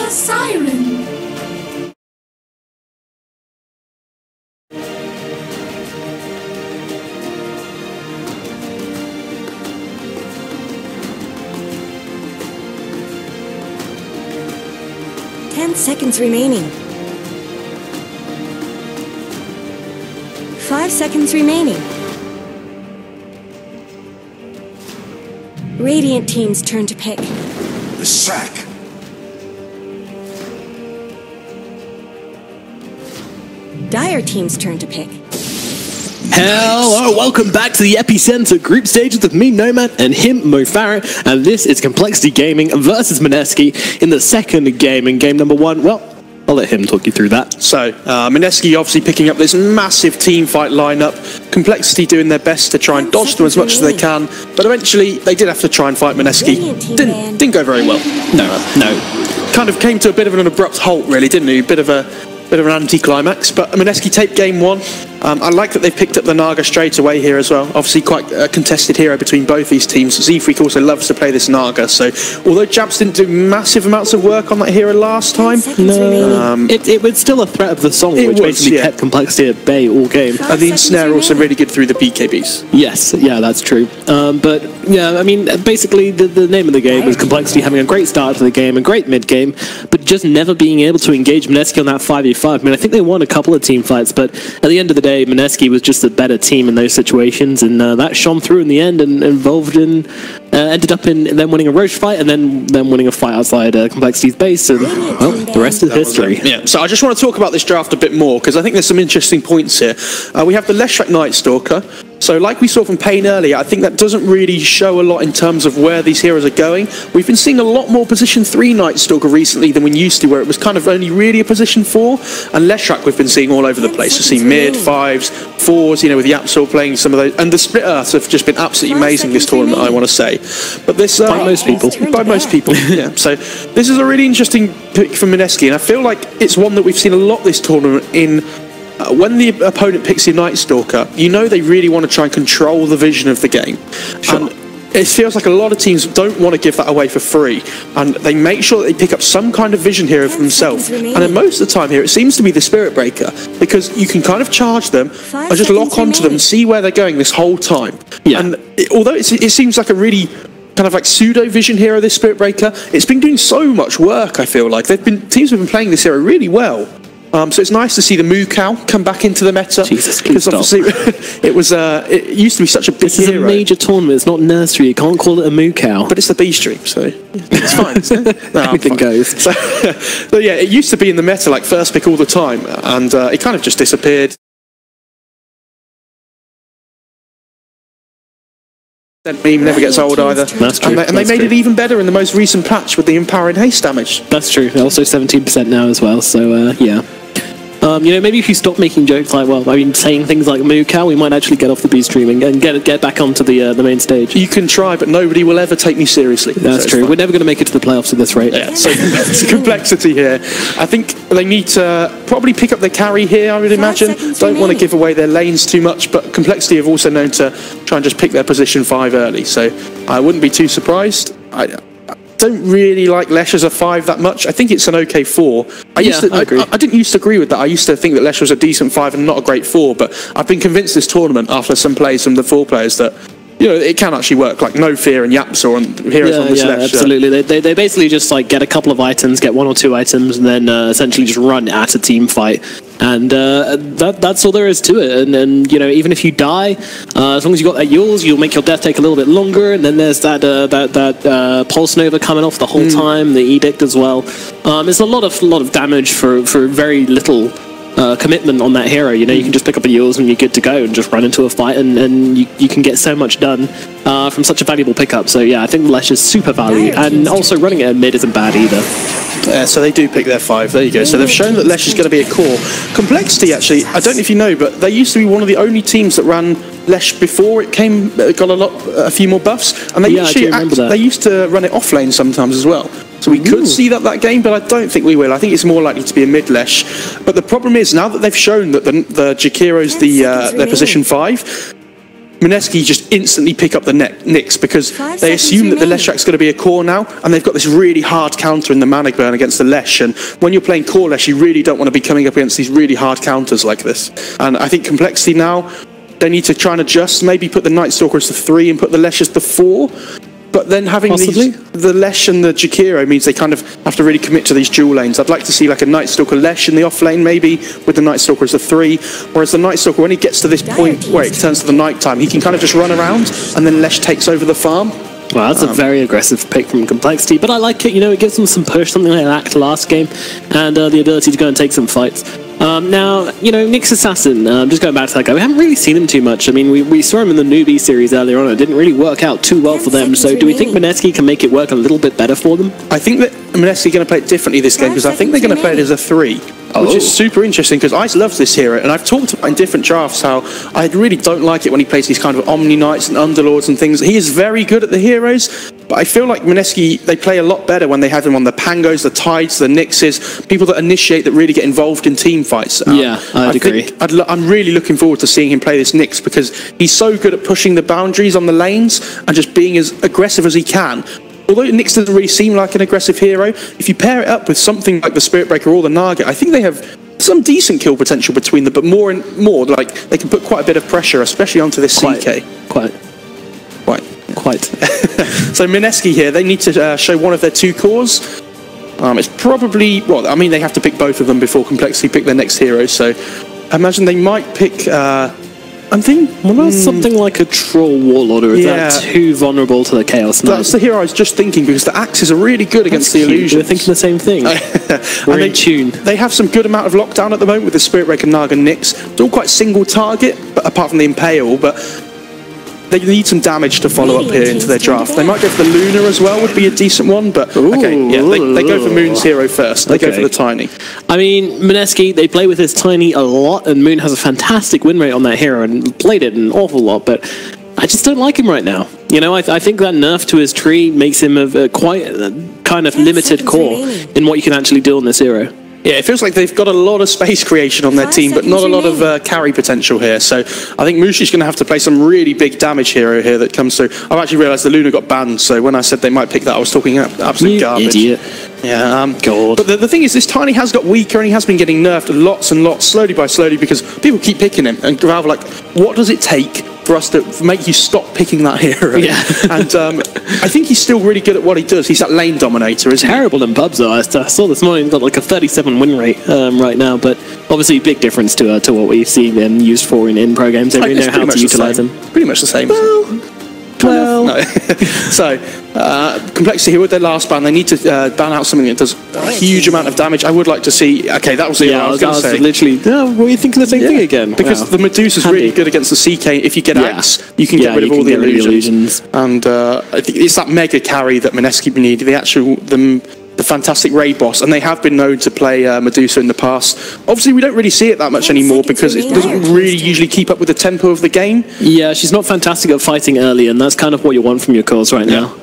DOTA siren. Seconds remaining. 5 seconds remaining. Radiant team's turn to pick. The sack. Dire team's turn to pick. Hello, welcome back to the Epicenter group stages with me, Nomad, and him, Mo Farrett, and this is Complexity Gaming versus Mineski in the second game. In game number 1, well, I'll let him talk you through that. So, Mineski obviously picking up this massive team fight lineup, Complexity doing their best to try and dodge them as much as they can, but eventually they did have to try and fight Mineski. Didn't go very well. No. Kind of came to a bit of an abrupt halt, really, didn't he? Bit of an anti-climax, but Mineski taped game 1. I like that they've picked up the Naga straight away here as well. Obviously quite a contested hero between both these teams. Z-Freak also loves to play this Naga, so although Jabs didn't do massive amounts of work on that hero last time, it was still a threat of the song, which basically kept Complexity at bay all game. And the Ensnare also really good through the BKBs. Yes, yeah, that's true. But yeah, I mean, basically the name of the game was Complexity having a great start to the game, a great mid-game, but just never being able to engage Mineski on that 5v5. I mean, I think they won a couple of team fights, but at the end of the day, Mineski was just a better team in those situations, and that shone through in the end and ended up in them winning a Roche fight and then winning a fight outside Complexity's base, and well, the rest is history. Yeah. So I just want to talk about this draft a bit more because I think there's some interesting points here. We have the Leshrac Night Stalker. So like we saw from Pain earlier, I think that doesn't really show a lot in terms of where these heroes are going. We've been seeing a lot more position 3 Night Stalker recently than we used to, where it was kind of only really a position 4. And Leshrac we've been seeing all over the place. We've seen mid, 5s, 4s, you know, with Yapsor playing some of those. And the Split Earths have just been absolutely amazing this tournament, I want to say. But this... by most people. By most people, yeah. So this is a really interesting pick from Mineski, and I feel like it's one that we've seen a lot this tournament in... when the opponent picks your Night Stalker, you know they really want to try and control the vision of the game. Sure. And it feels like a lot of teams don't want to give that away for free, and they make sure that they pick up some kind of vision hero for themselves. And then most of the time here, it seems to be the Spirit Breaker, because you can kind of charge them and just lock onto them and see where they're going this whole time. Yeah. And although it seems like a really kind of like pseudo vision hero, this Spirit Breaker, it's been doing so much work. I feel like teams have been playing this hero really well. So it's nice to see the Moo Cow come back into the meta. Jesus, because obviously it used to be such a big This is hero. a major tournament. It's not nursery. You can't call it a Moo Cow. But it's the B stream, so it's fine. Isn't it? No, everything goes. So yeah, it used to be in the meta like first pick all the time, and it kind of just disappeared. That meme never gets old either. That's true. And they made it even better in the most recent patch with the empowering haste damage. That's true. Also 17% now as well, so yeah. You know, maybe if you stop making jokes like, well, I mean, saying things like Moo Cow, we might actually get off the B streaming and get back onto the main stage. You can try, but nobody will ever take me seriously. That's true. We're never going to make it to the playoffs at this rate. Yeah, so it's complexity here. I think they need to probably pick up their carry here, I would imagine. Don't want to give away their lanes too much, but Complexity have also known to try and just pick their position 5 early, so I wouldn't be too surprised. I don't really like Lesh as a 5 that much. I think it's an okay 4. I didn't used to agree with that. I used to think that Lesh was a decent 5 and not a great 4, but I've been convinced this tournament, after some plays from the 4 players, that you know, it can actually work, like No Fear and Yapsor and heroes on this Lesh. Absolutely. They basically just like get a couple of items, get 1 or 2 items, and then essentially just run at a team fight. And that's all there is to it. And you know, even if you die, as long as you got that yours, you'll make your death take a little bit longer. And then there's that Pulse Nova coming off the whole time, the Edict as well. It's a lot of damage for very little commitment on that hero. You know, you can just pick up a yours and you're good to go and just run into a fight, and you can get so much done from such a valuable pickup. So yeah, I think Lesh is super value, and also running it at mid isn't bad either. So they do pick their 5. There you go. So they've shown that Lesh is going to be a core. Complexity, actually, I don't know if you know, but they used to be one of the only teams that ran Lesh before it got a few more buffs, and they they used to run it off lane sometimes as well. So we could see that game, but I don't think we will. I think it's more likely to be a mid Lesh. But the problem is, now that they've shown that the Jakiro's their position 5, Mineski just instantly pick up the Nyx because 5 they seconds assume that the remaining. Leshrak's going to be a core now, and they've got this really hard counter in the Manic Burn against the Lesh, and when you're playing core Lesh, you really don't want to be coming up against these really hard counters like this. And I think Complexity now, they need to try and adjust, maybe put the Night Stalker as the 3 and put the Lesh as the 4. But then having the Lesh and the Jakiro means they kind of have to really commit to these dual lanes. I'd like to see like a Night Stalker Lesh in the off lane, maybe, with the Night Stalker as a 3. Whereas the Night Stalker, when he gets to this point where it turns to the night time, he can kind of just run around, and then Lesh takes over the farm. Well, that's a very aggressive pick from Complexity, but I like it. You know, it gives them some push, something they lacked last game, and the ability to go and take some fights. Now, you know, Nyx Assassin, just going back to that guy, we haven't really seen him too much. I mean, we saw him in the newbie series earlier on. It didn't really work out too well for them. So do we think Mineski can make it work a little bit better for them? I think that Mineski are going to play it differently this game, because I think they're going to play it as a 3. Which is super interesting, because I love this hero, and I've talked about in different drafts how I really don't like it when he plays these kind of Omni Knights and Underlords and things. He is very good at the heroes, but I feel like Mineski, they play a lot better when they have him on the Pangos, the Tides, the Nyxes, people that initiate, that really get involved in team fights. Yeah, I'd agree. I'm really looking forward to seeing him play this Nyx, because he's so good at pushing the boundaries on the lanes and just being as aggressive as he can. Although Nyx doesn't really seem like an aggressive hero, if you pair it up with something like the Spirit Breaker or the Naga, I think they have some decent kill potential between them, but more and more, like, they can put quite a bit of pressure, especially onto this CK. Quite. So Mineski here, they need to show one of their 2 cores. It's probably, well, I mean, they have to pick both of them before Complexity pick their next hero, so I imagine they might pick... I'm thinking... Well, that's something like a Troll Warlord, or is that too vulnerable to the Chaos Knight? That's the hero I was just thinking, because the axes are really good against the illusions. We're thinking the same thing. We're in tune. They have some good amount of lockdown at the moment with the Spirit Breaker, Naga, Nyx. It's all quite single target, but apart from the Impale, but they need some damage to follow up here into their draft. They might go for the Luna as well, would be a decent one, but okay, yeah, they go for Moon's hero first. They go for the Tiny. I mean, Mineski, they play with his Tiny a lot, and Moon has a fantastic win rate on that hero and played it an awful lot, but I just don't like him right now. You know, I think that nerf to his tree makes him a quite kind of limited core in what you can actually do on this hero. Yeah, it feels like they've got a lot of space creation on their team, but not a lot of carry potential here. So I think Mushi's going to have to play some really big damage hero here that comes through. I've actually realised the Luna got banned, so when I said they might pick that, I was talking absolute garbage. Idiot. Yeah, God. But the thing is, this Tiny has got weaker, and he has been getting nerfed lots and lots, slowly by slowly, because people keep picking him. And Valve are like, what does it take for us to make you stop picking that hero? Yeah. And I think he's still really good at what he does. He's that lane dominator, isn't he? Terrible in pubs, though. I saw this morning he's got like a 37 win rate right now, but obviously big difference to what we've seen them used for in pro games. They really know how to utilise them. Pretty much the same. Well, no. So, Complexity here with their last ban, they need to ban out something that does a huge amount of damage. I would like to see... Okay, that was the I was going to say. Literally... No, were you thinking the same thing again? Because the Medusa's really good against the CK. If you get Axe, you can get rid of all the illusions. And I think it's that mega carry that Mineski need, the fantastic raid boss, and they have been known to play Medusa in the past. Obviously, we don't really see it that much anymore because it doesn't really usually keep up with the tempo of the game. Yeah, she's not fantastic at fighting early, and that's kind of what you want from your cores right now.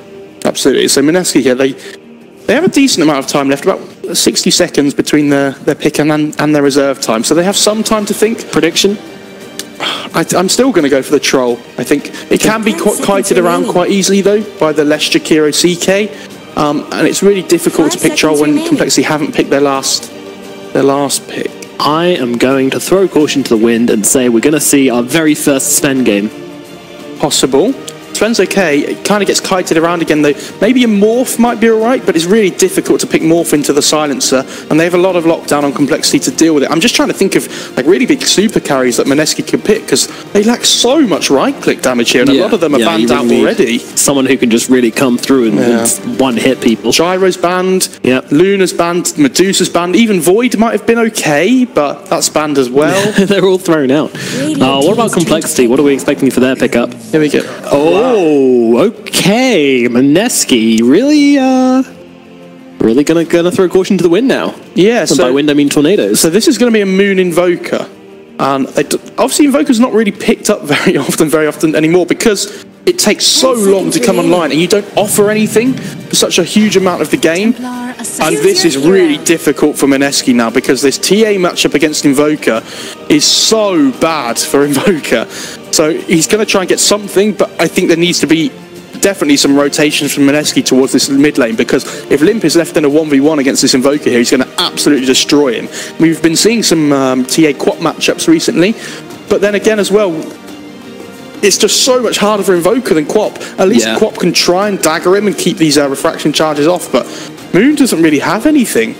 Absolutely. So Mineski here, they have a decent amount of time left, about 60 seconds between their pick and their reserve time, so they have some time to think. Prediction? I'm still going to go for the Troll. I think it can be kited around quite easily, though, by the Lesh Jakiro CK. And it's really difficult to pick Troll when Complexity haven't picked their last pick. I am going to throw caution to the wind and say we're going to see our very first Sven game. Possible. Sven's okay. It kind of gets kited around again, though. Maybe a Morph might be alright, but it's really difficult to pick Morph into the Silencer, and they have a lot of lockdown on Complexity to deal with it. I'm just trying to think of like really big super carries that Mineski could pick, because they lack so much right-click damage here, and a lot of them are banned out already. Someone who can just really come through and one-hit people. Gyro's banned, Luna's banned, Medusa's banned, even Void might have been okay, but that's banned as well. They're all thrown out. What about Complexity? What are we expecting for their pickup? Here we go. Oh, okay. Mineski, really gonna throw caution to the wind now. Yeah, and so by wind I mean tornadoes. So this is going to be a Moon Invoker. And obviously Invoker's not really picked up very often anymore, because it takes so long to come online and you don't offer anything. such a huge amount of the game. And this is really difficult for Mineski now, because this TA matchup against Invoker is so bad for Invoker. So he's going to try and get something, but I think there needs to be definitely some rotations from Mineski towards this mid lane, because if Limp is left in a 1v1 against this Invoker here, he's going to absolutely destroy him. We've been seeing some TA Quap matchups recently, but then again as well, it's just so much harder for Invoker than Quap. At least Quap can try and dagger him and keep these refraction charges off, but Moon doesn't really have anything.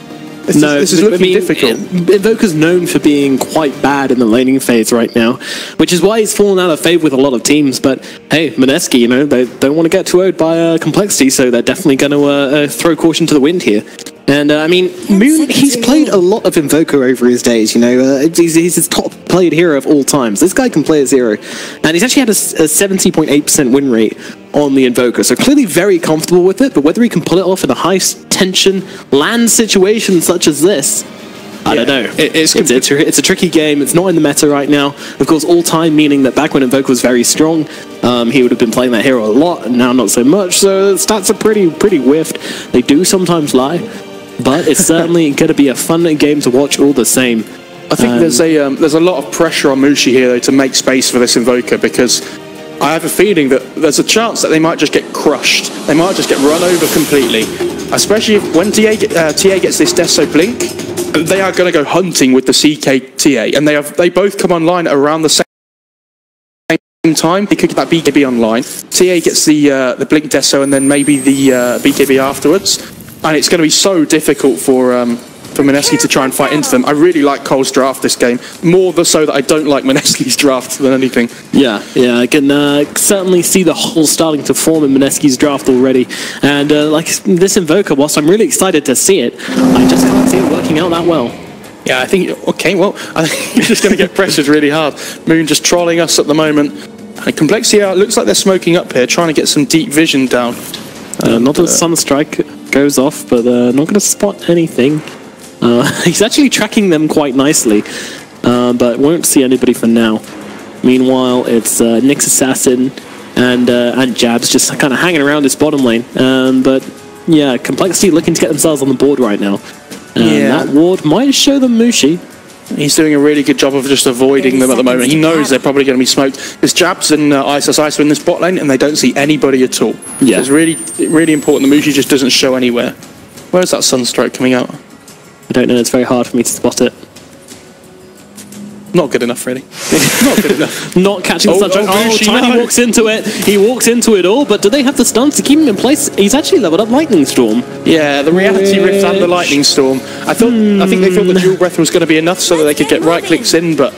This is looking difficult. Invoker's known for being quite bad in the laning phase right now, which is why he's fallen out of favour with a lot of teams. But hey, Mineski, you know, they don't want to get too owed by complexity, so they're definitely going to throw caution to the wind here. And I mean, Moon, he's played a lot of Invoker over his days, you know, he's his top played hero of all times. This guy can play as hero, and he's actually had a 70.8% win rate on the Invoker, so clearly very comfortable with it, but whether he can pull it off in a high tension land situation such as this, I don't know. It's a tricky game. It's not in the meta right now. Of course, all time, meaning that back when Invoker was very strong, he would have been playing that hero a lot, and now not so much, so the stats are pretty whiffed. They do sometimes lie, but it's certainly going to be a fun game to watch all the same. I think there's a lot of pressure on Mushi here, though, to make space for this Invoker, because I have a feeling that there's a chance that they might just get crushed. They might just get run over completely, especially when TA gets this Deso Blink. They are going to go hunting with the CK TA, and they both come online at around the same time. They could get that BKB online. TA gets the Blink Deso, and then maybe the BKB afterwards. And it's going to be so difficult for Mineski to try and fight into them. I really like Cole's draft this game, more so that I don't like Mineski's draft than anything. Yeah, I can certainly see the hole starting to form in Mineski's draft already. And like this Invoker, whilst I'm really excited to see it, I just can't see it working out that well. Yeah, I think, okay, well, I think you're just going to get pressured really hard. Moon just trolling us at the moment. And Complexity, it looks like they're smoking up here, trying to get some deep vision down. Not that Sunstrike goes off, but not going to spot anything. He's actually tracking them quite nicely, but won't see anybody for now. Meanwhile, it's Nyx Assassin and Jabs just kind of hanging around this bottom lane. But yeah, Complexity looking to get themselves on the board right now. That ward might show them Mushi. He's doing a really good job of just avoiding them at the moment. He knows they're probably going to be smoked. There's Jabs and Ice are in this bot lane, and they don't see anybody at all. Yeah. So it's really important the Mushi just doesn't show anywhere. Where's that Sunstroke coming out? I don't know, it's very hard for me to spot it. Not good enough, really. Not good enough. Not catching the Sunstroke. Tiny walks into it. He walks into it all, but do they have the stuns to keep him in place? He's actually leveled up Lightning Storm. Yeah, the Reality Rift and the Lightning Storm. I think they thought the Dual Breath was going to be enough so that they could get right clicks in, but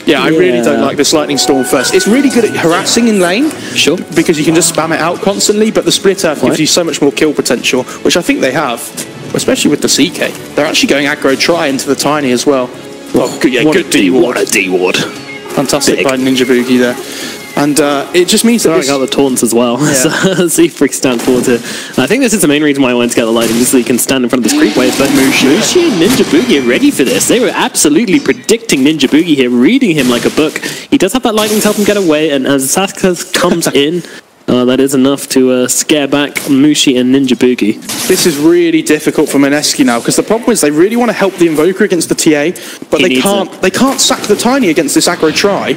yeah, I really don't like this Lightning Storm first. It's really good at harassing in lane, sure, because you can just spam it out constantly, but the Split Earth gives you so much more kill potential, which I think they have, especially with the CK. They're actually going aggro try into the Tiny as well. Oh, good, yeah, good D-ward. What a D-ward. Fantastic by Ninja Boogie there. And it just means that I got the taunts as well. Yeah. Z-Freak stand forward to. I think this is the main reason why I wanted to get the Lightning, just so he can stand in front of this creep wave. But Mushi and Ninja Boogie are ready for this. They were absolutely predicting Ninja Boogie here, reading him like a book. He does have that Lightning to help him get away, and as Sasuke comes in, that is enough to scare back Mushi and Ninja Boogie. This is really difficult for Mineski now, because the problem is they really want to help the Invoker against the TA, but they can't sack the Tiny against this aggro try.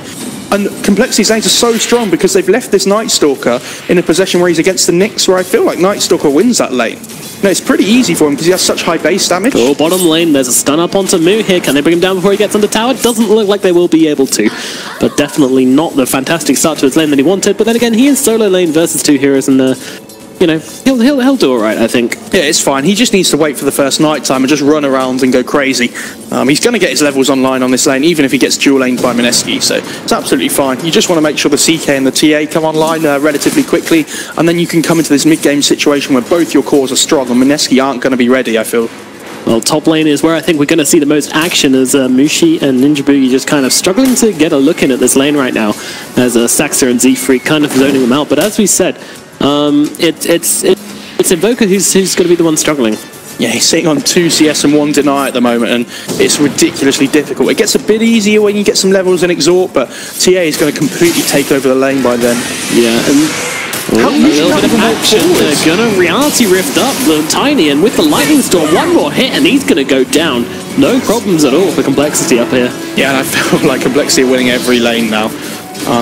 And Complexity's lanes are so strong because they've left this Night Stalker in a position where he's against the Nyx, where I feel like Night Stalker wins that lane. No, it's pretty easy for him because he has such high base damage. Oh, bottom lane, there's a stun up onto Mu here. Can they bring him down before he gets under tower? Doesn't look like they will be able to, but definitely not the fantastic start to his lane that he wanted. But then again, he is solo lane versus two heroes, and you know, he'll do all right, I think. Yeah, it's fine. He just needs to wait for the first night time and just run around and go crazy. He's going to get his levels online on this lane, even if he gets dual laned by Mineski, so it's absolutely fine. You just want to make sure the CK and the TA come online relatively quickly, and then you can come into this mid-game situation where both your cores are strong, and Mineski aren't going to be ready, I feel. Well, top lane is where I think we're going to see the most action, as Mushi and Ninja Boogie just kind of struggling to get a look in at this lane right now, as Saxa and Z-Freak kind of zoning them out. But as we said, it's Invoker who's going to be the one struggling. Yeah, he's sitting on 2 CS and 1 Deny at the moment, and it's ridiculously difficult. It gets a bit easier when you get some levels in Exhort, but TA is going to completely take over the lane by then. Yeah, and A little bit of action. They're gonna reality rift up the Tiny, and with the lightning storm, one more hit, and he's gonna go down. No problems at all for Complexity up here. Yeah, and I feel like Complexity are winning every lane now.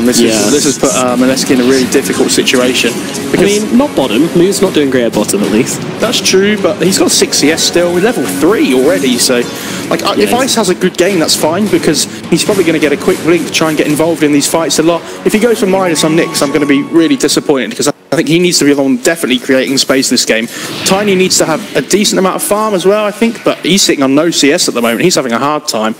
This has put Mineski in a really difficult situation. I mean, not bottom. Moo's not doing great at bottom, at least. That's true, but he's got 6 CS still. With level 3 already, so... if Ice has a good game, that's fine, because he's probably going to get a quick blink to try and get involved in these fights a lot. If he goes for minus on Nyx, I'm going to be really disappointed, because I think he needs to be the one definitely creating space this game. Tiny needs to have a decent amount of farm as well, I think, but he's sitting on no CS at the moment. He's having a hard time.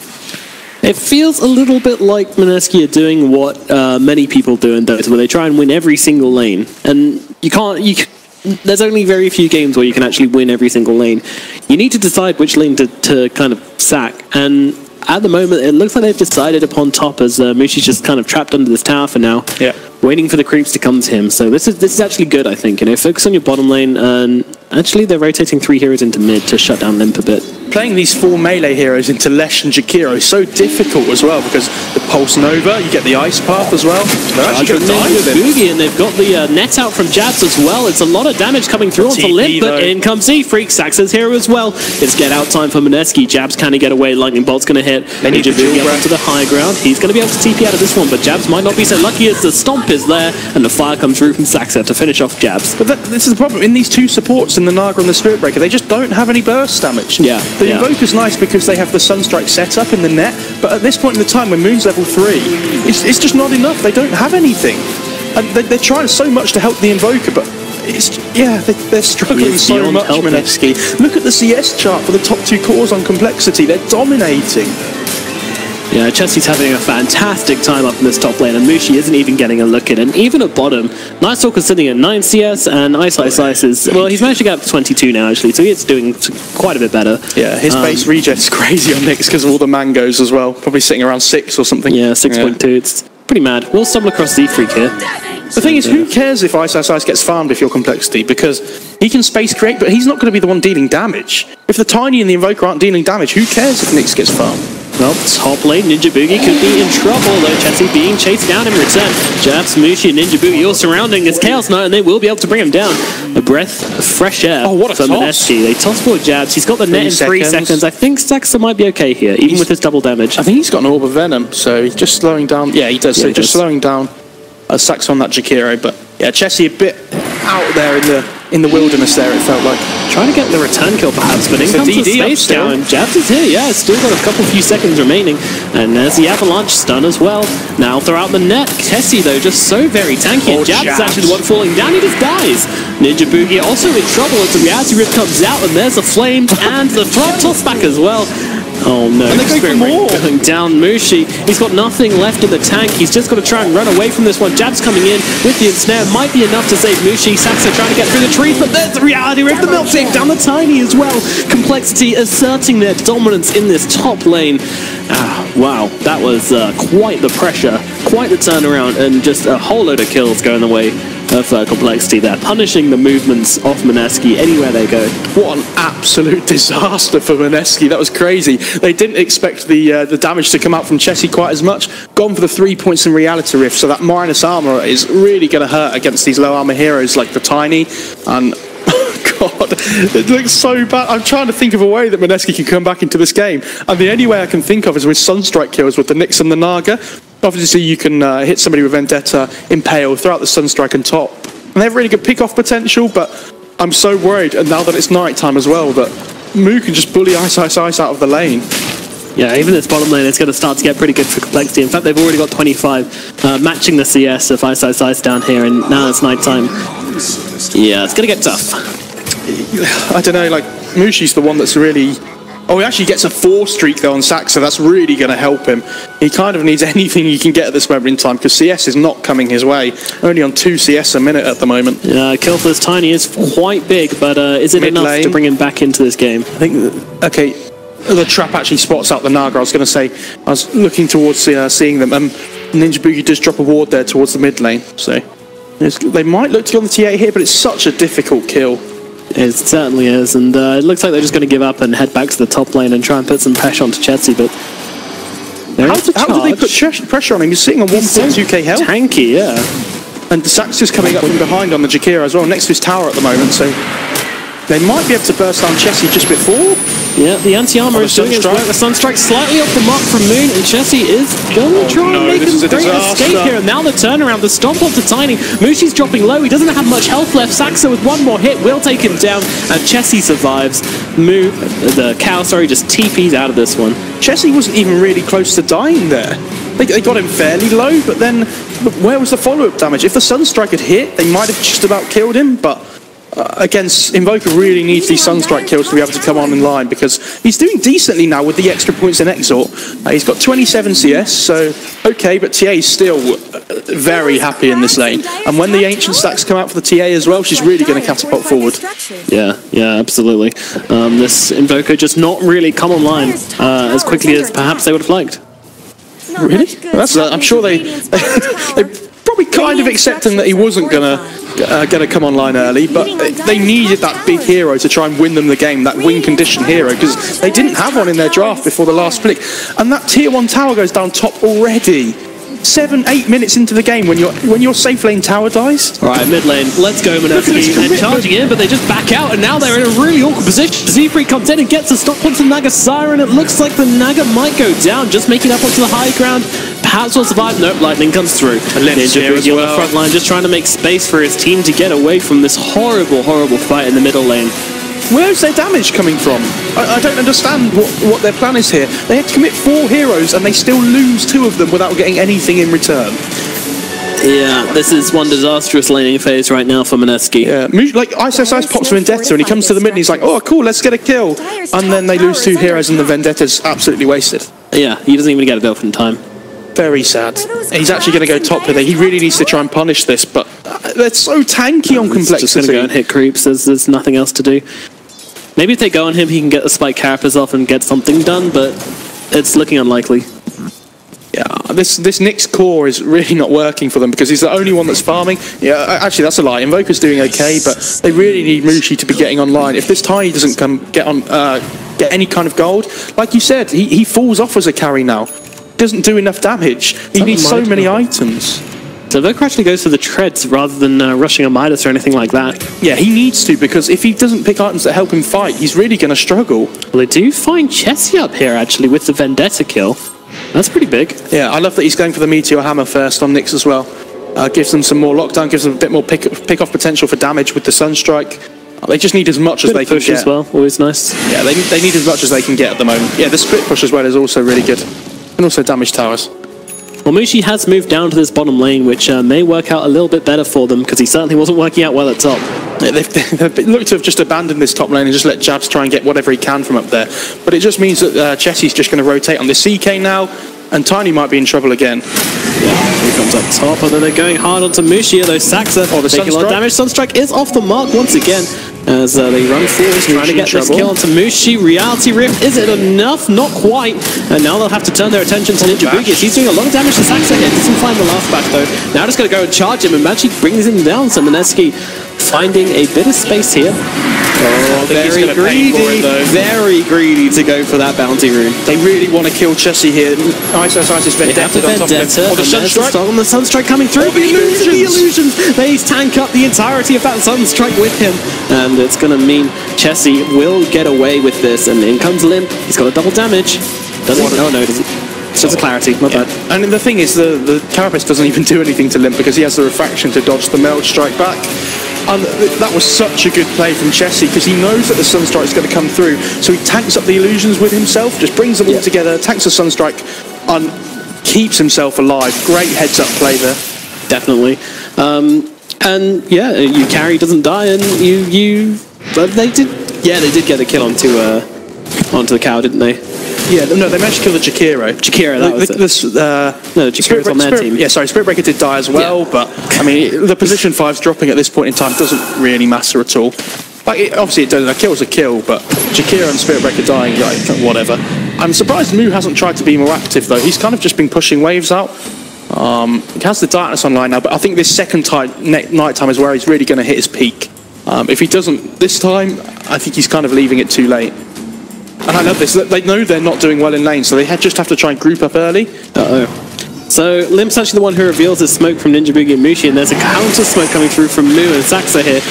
It feels a little bit like Mineski are doing what many people do in Dota, where they try and win every single lane. And there's only very few games where you can actually win every single lane. You need to decide which lane to kind of sack. And at the moment, it looks like they've decided upon top, as Mushi's just kind of trapped under this tower for now. Yeah. Waiting for the creeps to come to him. So this is actually good, I think. Focus on your bottom lane, and actually they're rotating 3 heroes into mid to shut down Limp a bit. Playing these 4 melee heroes into Lesh and Jakiro is so difficult as well, because the Pulse Nova, you get the Ice Path as well. They're actually going to die with it. Boogie, and they've got the net out from Jabs as well. It's a lot of damage coming through onto Limp, but in comes Z-Freak, Saxa's hero as well. It's get out time for Mineski. Jabs kind of get away. Lightning Bolt's going to hit. Ninja Boogie up onto the high ground. He's going to be able to TP out of this one, but Jabs might not be so lucky as the Stomp is there, and the fire comes through from Saxa to finish off Jabs. But this is the problem. In these 2 supports, in the Naga and the Spirit Breaker, they just don't have any burst damage. Yeah. The Invoker's nice because they have the Sunstrike set up in the net, but at this point in the time when Moon's level 3, it's just not enough. They don't have anything. And they're trying so much to help the Invoker, but they're struggling so much, Mineski. Look at the CS chart for the top 2 cores on Complexity. They're dominating. Yeah, Chessie's having a fantastic time up in this top lane, and Mushi isn't even getting a look at it. And even at bottom, Night Stalker's sitting at 9 CS, and Ice is... Well, he's managed to get up to 22 now, actually, so he's doing quite a bit better. Yeah, his base regen's crazy on Nyx because of all the mangoes as well. Probably sitting around 6 or something. Yeah, 6.2. It's pretty mad. We'll stumble across Z-Freak here. The thing is, who cares if Ice gets farmed if you're Complexity? Because he can space create, but he's not going to be the one dealing damage. If the Tiny and the Invoker aren't dealing damage, who cares if Nyx gets farmed? Well, top lane, Ninja Boogie could be in trouble, though. Chessie being chased down in return. Jabs, Mushi, and Ninja Boogie all surrounding this Chaos Knight, and they will be able to bring him down. A breath of fresh air for Mineski. They toss forward Jabs. He's got the net in 3 seconds. I think Saxa might be okay here, even with his double damage. I think he's got an Orb of Venom, so he's just slowing down. Yeah, he does. So just slowing down Saxa on that Jakiro, but yeah, Chessie a bit out there in the wilderness there, it felt like. Trying to get the return kill perhaps, but in comes the space down. Jabs is here, yeah, still got a few seconds remaining. And there's the avalanche stun as well. Now throw out the net. Chessie though, just so very tanky. And Jabs is actually the one falling down, he just dies. Ninja Boogie also in trouble as the reality rift comes out, and there's a flame and the throw toss back as well. Oh no, and they're going for more. Going down Mushi. He's got nothing left in the tank. He's just got to try and run away from this one. Jabs coming in with the ensnare. Might be enough to save Mushi. Saxa trying to get through the trees, but there's the reality rift. The milk take down the Tiny as well. Complexity asserting their dominance in this top lane. Wow, that was quite the pressure, quite the turnaround, and just a whole load of kills going the way of Complexity there, punishing the movements of Mineski anywhere they go. What an absolute disaster for Mineski. That was crazy. They didn't expect the damage to come out from Chessie quite as much. Gone for the 3 points in Reality Rift, so that minus armor is really going to hurt against these low armor heroes like the Tiny. And God, it looks so bad. I'm trying to think of a way that Mineski can come back into this game, and the only way I can think of is with Sunstrike kills with the Nyx and the Naga. Obviously, you can hit somebody with Vendetta, Impale, throw out the Sunstrike and top. And they have really good pick-off potential, but I'm so worried, and now that it's night time as well, that Moo can just bully Ice out of the lane. Yeah, even this bottom lane, it's going to start to get pretty good for Complexity. In fact, they've already got 25, matching the CS of Ice down here, and now it's night time. Yeah, it's going to get tough. I don't know, like, Mushi's the one that's really... Oh, he actually gets a 4 streak though on Saxa. That's really going to help him. He kind of needs anything he can get at this moment in time, because CS is not coming his way. Only on 2 CS a minute at the moment. Yeah, kill for this Tiny is quite big, but is it enough to bring him back into this game? I think, okay, the trap actually spots out the Naga. I was going to say, I was looking towards seeing them. Ninja Boogie does drop a ward there towards the mid lane, so they might look to go on the T8 here, but it's such a difficult kill. It certainly is, and it looks like they're just going to give up and head back to the top lane and try and put some pressure onto Chessie, but... How did they put pressure on him? He's sitting on 1.2k health. Tanky, yeah. And Saxa's coming up from behind on the Jakira as well, next to his tower at the moment, so they might be able to burst down Chessie just before. Yeah, the anti-armor is doing its work. The Sunstrike slightly off the mark from Moon, and Chessie is going to try and make a great escape here. And now the turnaround, the stop off to Tiny. Mushi's dropping low. He doesn't have much health left. Saxa with one more hit will take him down, and Chessie survives. The cow, just TP's out of this one. Chessie wasn't even really close to dying there. They got him fairly low, but then where was the follow-up damage? If the Sunstrike had hit, they might have just about killed him, but against Invoker really needs these Sunstrike kills to be able to come on in line, because he's doing decently now with the extra points in Exort. He's got 27 CS, so okay, but TA is still very happy in this lane. And when the Ancient stacks come out for the TA as well, she's really going to catapult forward. Yeah, absolutely. This Invoker just not really come online as quickly as perhaps they would have liked. Really? I'm sure they probably kind of accepting that he wasn't gonna come online early, but they needed that big hero to try and win them the game, that win condition hero, because they didn't have one in their draft before the last flick. And that tier 1 tower goes down top already. 7-8 minutes into the game when your safe lane tower dies. Right, mid lane, let's go Mineski. They're charging in, but they just back out, and now they're in a really awkward position. Z3 comes in and gets a stop onto Naga Siren. It looks like the Naga might go down, just making up onto the high ground. Perhaps will survive. Nope, Lightning comes through. And Ninja Boogie on the front line, just trying to make space for his team to get away from this horrible fight in the middle lane. Where's their damage coming from? I don't understand what their plan is here. They had to commit 4 heroes and they still lose 2 of them without getting anything in return. Yeah, this is one disastrous laning phase right now for Mineski. Yeah, like Ice pops Vendetta and he comes to the mid and he's like, oh cool, let's get a kill. And then they lose 2 heroes and the Vendetta's absolutely wasted. Yeah, he doesn't even get a build in time. Very sad. He's actually going to go top with it. He really needs to try and punish this, but they're so tanky on complexity. Just going to go and hit creeps. There's nothing else to do. Maybe if they go on him, he can get the spike carapace off and get something done, but it's looking unlikely. Yeah, this Nyx core is really not working for them because he's the only one that's farming. Yeah, actually that's a lie. Invoker's doing okay, but they really need Mushi to be getting online. If this Tiny doesn't get any kind of gold, like you said, he falls off as a carry now. Doesn't do enough damage. He needs so many items. So Invoker actually goes for the treads rather than rushing a Midas or anything like that. Yeah, he needs to, because if he doesn't pick items that help him fight, he's really going to struggle. Well, they do find Chessie up here actually with the Vendetta kill. That's pretty big. Yeah, I love that he's going for the Meteor Hammer first on Nyx as well. Gives them some more lockdown, gives them a bit more pick-off potential for damage with the Sunstrike. They just need as much as they can get. As well, always nice. Yeah, they need as much as they can get at the moment. Yeah, the split push as well is also really good. And also damage towers. Well, Mushi has moved down to this bottom lane, which may work out a little bit better for them, because he certainly wasn't working out well at top. Yeah, they've looked to have just abandoned this top lane and just let Jabs try and get whatever he can from up there. But it just means that Chessie's just going to rotate on the CK now, and Tiny might be in trouble again. Yeah, he comes up top, and then they're going hard onto Mushi, though Saxa taking a lot of damage. Sunstrike is off the mark once again, as they run forward, trying to get this kill onto Mushi. Reality Rift, is it enough? Not quite. And now they'll have to turn their attention to Ninja Boogie. He's doing a lot of damage to Saxa here. Doesn't find the last back though. Now just going to go and charge him, and Magic brings him down. So Mineski finding a bit of space here. Oh, very greedy. Very greedy to go for that bounty rune. They really want to kill Chessie here. Ice is Vendetta on top of him. Or the Sunstrike. On the Sunstrike coming through. The illusions. They tank up the entirety of that Sunstrike with him. And it's going to mean Chessie will get away with this. And in comes Limp. He's got a double damage. Doesn't he? No, it doesn't. It's just a clarity, my bad. And the thing is, the Carapace doesn't even do anything to Limp because he has the refraction to dodge the Meld Strike back. And that was such a good play from Chessie because he knows that the Sunstrike is going to come through. So he tanks up the illusions with himself, just brings them all together, tanks the Sunstrike, and keeps himself alive. Great heads-up play there. Definitely. And yeah, you carry doesn't die, and but they did get a kill onto the cow, didn't they? Yeah, no, they managed to kill the Jakiro. Jakiro, that was it. No, Jakiro's on their team. Yeah, sorry, Spirit Breaker did die as well, but I mean, the position 5's dropping at this point in time doesn't really matter at all. Like, obviously, it doesn't. A kill's a kill, but Jakiro and Spirit Breaker dying, like, whatever. I'm surprised Mu hasn't tried to be more active, though. He's kind of just been pushing waves out. He has the Darkness online now, but I think this second night time is where he's really going to hit his peak. If he doesn't this time, I think he's kind of leaving it too late. And I love this. They know they're not doing well in lane, so they just have to try and group up early. Uh-oh. So Limp's actually the one who reveals his smoke from Ninja Boogie and Mushi, and there's a counter smoke coming through from Mu and Saxa here,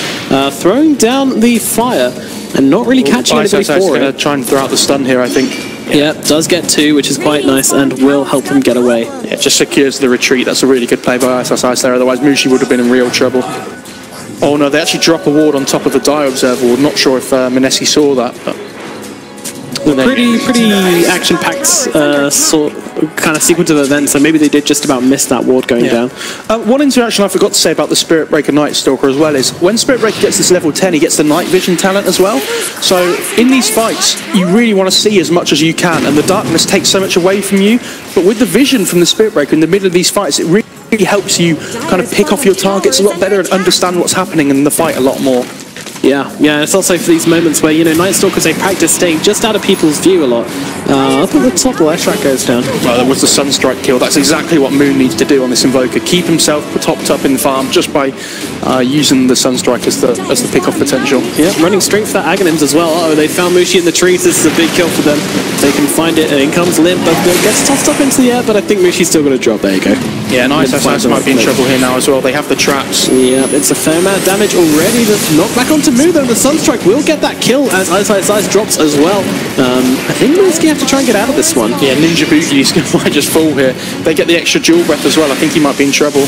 throwing down the fire and not really catching anybody for it. Going to try and throw out the stun here, I think. Yeah, does get 2, which is quite nice, and will help him get away. Yeah, just secures the retreat. That's a really good play by Ice there, otherwise Mushi would have been in real trouble. Oh no, they actually drop a ward on top of the Dio Observer ward. Not sure if Mineski saw that, but... Pretty action-packed kind of sequence of events, so maybe they did just about miss that ward going down. One interaction I forgot to say about the Spirit Breaker Night Stalker as well is when Spirit Breaker gets this level 10, he gets the night vision talent as well. So in these fights, you really want to see as much as you can, and the darkness takes so much away from you. But with the vision from the Spirit Breaker in the middle of these fights, it really helps you kind of pick off your targets a lot better and understand what's happening in the fight a lot more. Yeah, it's also for these moments where, you know, Night Stalkers, they practice staying just out of people's view a lot. Up at the top, the left track goes down. Well, there was the Sunstrike kill. That's exactly what Moon needs to do on this Invoker. Keep himself topped up in the farm just by using the Sunstrike as the pick-off potential. Yeah, running straight for that Aghanims as well. Uh-oh, they found Mushi in the trees. This is a big kill for them. They can find it, and in comes Limp, but gets tossed up into the air, but I think Mushi's still going to drop. There you go. Yeah, nice. Might be in trouble here now as well. They have the traps. Yeah, it's a fair amount of damage already. The knock back onto Mu, though. The Sunstrike will get that kill as Ice drops as well. I think Mineski have to try and get out of this one. Yeah, Ninja Boogie might just fall here. They get the extra dual breath as well. I think he might be in trouble.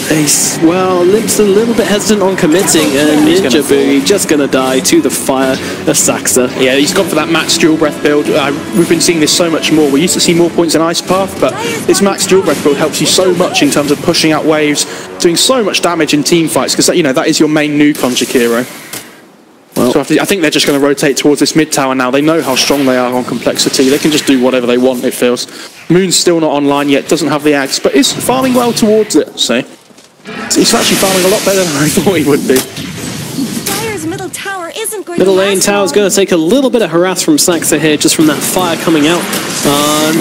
Well, Limp's a little bit hesitant on committing, and Ninja Boogie just going to die to the fire of Saxa. Yeah, he's gone for that max dual breath build. We've been seeing this so much more. We used to see more points in Ice Path, but this max dual breath build helps you so much in terms of pushing out waves, doing so much damage in team fights, because that is your main nuke on Jakiro. Well, so I think they're just going to rotate towards this mid tower now. They know how strong they are on Complexity. They can just do whatever they want, it feels. Moon's still not online yet, doesn't have the axe, but is farming well towards it, so... He's actually farming a lot better than I thought he would be. Middle lane tower's going to take a little bit of harass from Saxa here, just from that fire coming out.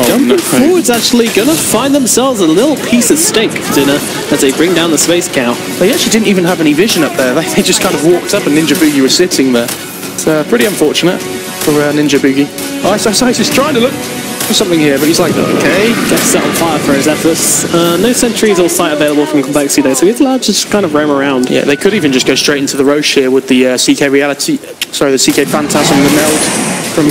Jumping forward's actually going to find themselves a little piece of steak for dinner as they bring down the Space Cow. They actually didn't even have any vision up there. They just kind of walked up and Ninja Boogie was sitting there. It's pretty unfortunate for Ninja Boogie. Ice is trying to look for something here, but he's like, okay. Gets set on fire for his efforts. No sentries or sight available from Complexity though, so he's allowed to just kind of roam around. Yeah, they could even just go straight into the Roche here with the CK Phantasm, the meld from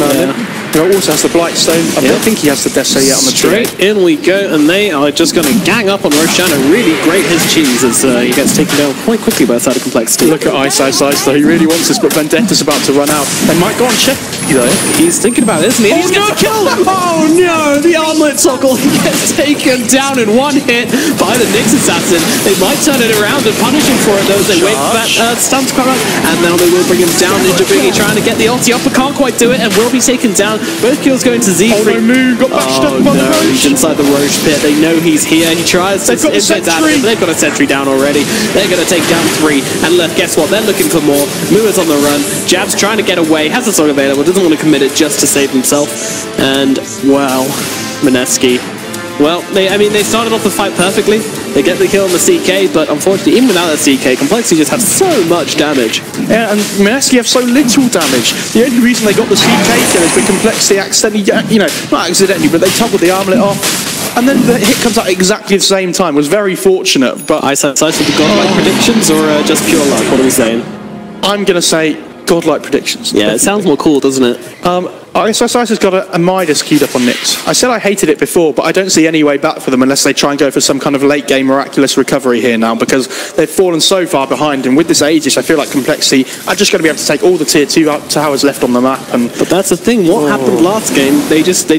He also has the Blightstone. I don't think he has the Deso yet on the tree. Straight in we go, and they are just going to gang up on Roshan and really grate his cheese as he gets taken down quite quickly by the side of Complexity. Look at Ice though. He really wants this, but Vendetta's about to run out. They might go on check, though. He's thinking about it, isn't he? He's gets killed! Oh no! The armlet toggle gets taken down in one hit by the Nyx Assassin. They might turn it around and punish him for it, though, as they wait for that stun to come out. And now they will bring him down. Ninja Boogie trying to get the ulti up, but can't quite do it, and will be taken down. Both kills going to Z. Oh no, Moon got bashed up by the Roche. He's inside the Roche pit. They know he's here. He tries to invent that, but they've got a sentry down already. They're going to take down 3. And look, guess what? They're looking for more. Mu is on the run. Jab's trying to get away. Has the sword available. Doesn't want to commit it just to save himself. And, wow, Mineski. Well, they started off the fight perfectly. They get the kill on the CK, but unfortunately, even without that CK, Complexity just have so much damage. Yeah, and Mineski have so little damage. The only reason they got the CK kill is because Complexity accidentally, not accidentally, but they toggled the armlet off. And then the hit comes out exactly the same time. It was very fortunate, but... Ice with the godlike predictions, or just pure luck? What are we saying? I'm going to say godlike predictions. Yeah, it sounds more cool, doesn't it? Ice has got a Midas queued up on Nyx. I said I hated it before, but I don't see any way back for them unless they try and go for some kind of late game miraculous recovery here now, because they've fallen so far behind, and with this Aegis, I feel like Complexity are just going to be able to take all the tier 2 towers left on the map. But that's the thing, what happened last game, they just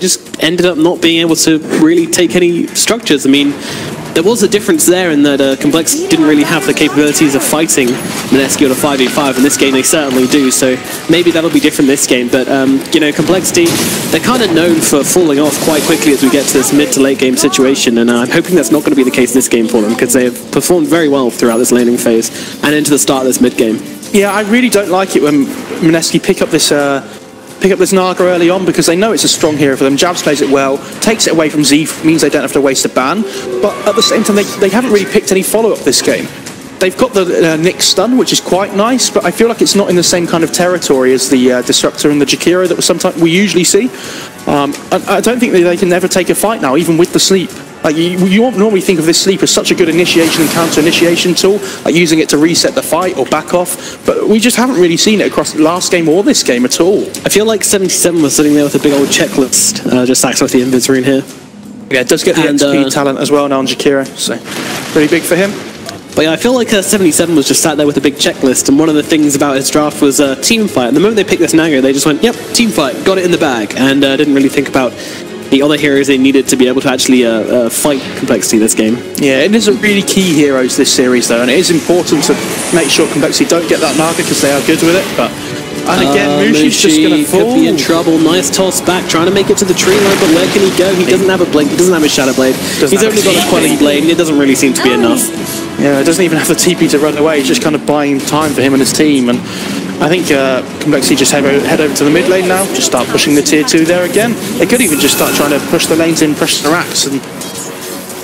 ended up not being able to really take any structures. I mean, there was a difference there in that Complexity didn't really have the capabilities of fighting Mineski on a 5v5. In this game, they certainly do, so maybe that'll be different this game. But, Complexity, they're kind of known for falling off quite quickly as we get to this mid to late game situation, and I'm hoping that's not going to be the case this game for them, because they have performed very well throughout this laning phase and into the start of this mid game. Yeah, I really don't like it when Mineski pick up this Naga early on, because they know it's a strong hero for them. Jabs plays it well, takes it away from Z, means they don't have to waste a ban, but at the same time they haven't really picked any follow-up this game. They've got the Nyx stun, which is quite nice, but I feel like it's not in the same kind of territory as the Disruptor and the Jakiro that we usually see. I don't think that they can ever take a fight now, even with the sleep. Like you won't normally think of this sleep as such a good initiation and counter initiation tool, like using it to reset the fight or back off, but we just haven't really seen it across last game or this game at all. I feel like 77 was sitting there with a big old checklist, just access the inventory in here. Yeah, it does get the XP talent as well now on Jakiro, so pretty big for him. But yeah, I feel like 77 was just sat there with a big checklist, and one of the things about his draft was team fight. And the moment they picked this Nago, they just went, yep, team fight, got it in the bag, and didn't really think about the other heroes they needed to be able to actually fight Complexity this game. Yeah, it is a really key heroes this series though, and it is important to make sure Complexity don't get that Naga because they are good with it, but... And again, Mushi's just going to fall. Could be in trouble. Nice toss back, trying to make it to the tree line, but where can he go? He doesn't have a blink, he doesn't have a Shadow Blade. He's only got a Quelling Blade, and it doesn't really seem to be enough. Yeah, it doesn't even have the TP to run away, it's just kind of buying time for him and his team, and I think Complexity just head over to the mid lane now, just start pushing the tier 2 there again. They could even just start trying to push the lanes in, push the racks, and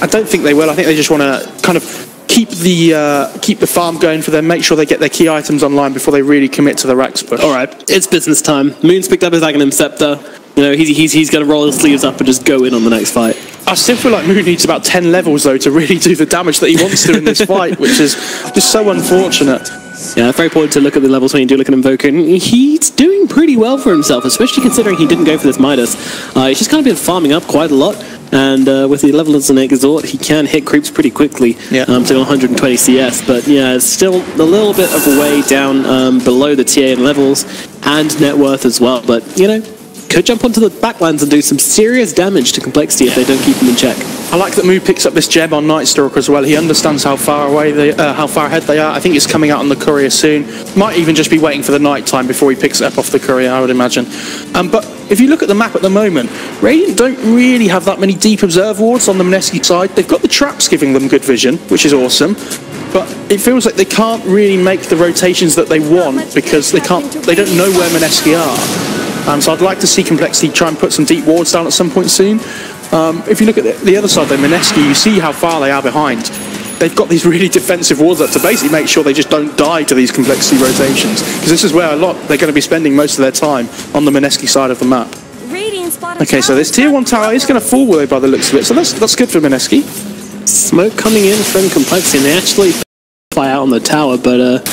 I don't think they will. I think they just want to kind of keep the farm going for them, make sure they get their key items online before they really commit to the racks push. Alright, it's business time. Moon's picked up his Aghanim Scepter. You know, he's going to roll his sleeves up and just go in on the next fight. I still feel like Moon needs about 10 levels though to really do the damage that he wants to in this fight, which is just so unfortunate. Yeah, very important to look at the levels when you do look at Invoker, and he's doing pretty well for himself, especially considering he didn't go for this Midas. He's just kind of been farming up quite a lot, and with the level as an Exhort, he can hit creeps pretty quickly to 120 CS, but yeah, it's still a little bit of a way down below the TA in levels and net worth as well, but you know, could jump onto the backlines and do some serious damage to Complexity if they don't keep him in check. I like that Moo picks up this gem on Night Stalker as well. He understands how far away how far ahead they are. I think it's coming out on the courier soon. Might even just be waiting for the night time before he picks it up off the courier, I would imagine. But if you look at the map at the moment, Radiant don't really have that many deep observe wards on the Mineski side. They've got the traps giving them good vision, which is awesome. But it feels like they can't really make the rotations that they want because they don't know where Mineski are. So I'd like to see Complexity try and put some deep wards down at some point soon. If you look at the other side though, Mineski, you see how far they are behind. They've got these really defensive wards up to basically make sure they just don't die to these Complexity rotations. Because this is where they're going to be spending most of their time, on the Mineski side of the map. Okay, so this tier 1 tower is going to fall away by the looks of it, so that's good for Mineski. Smoke coming in from Complexity, and they actually fly out on the tower, but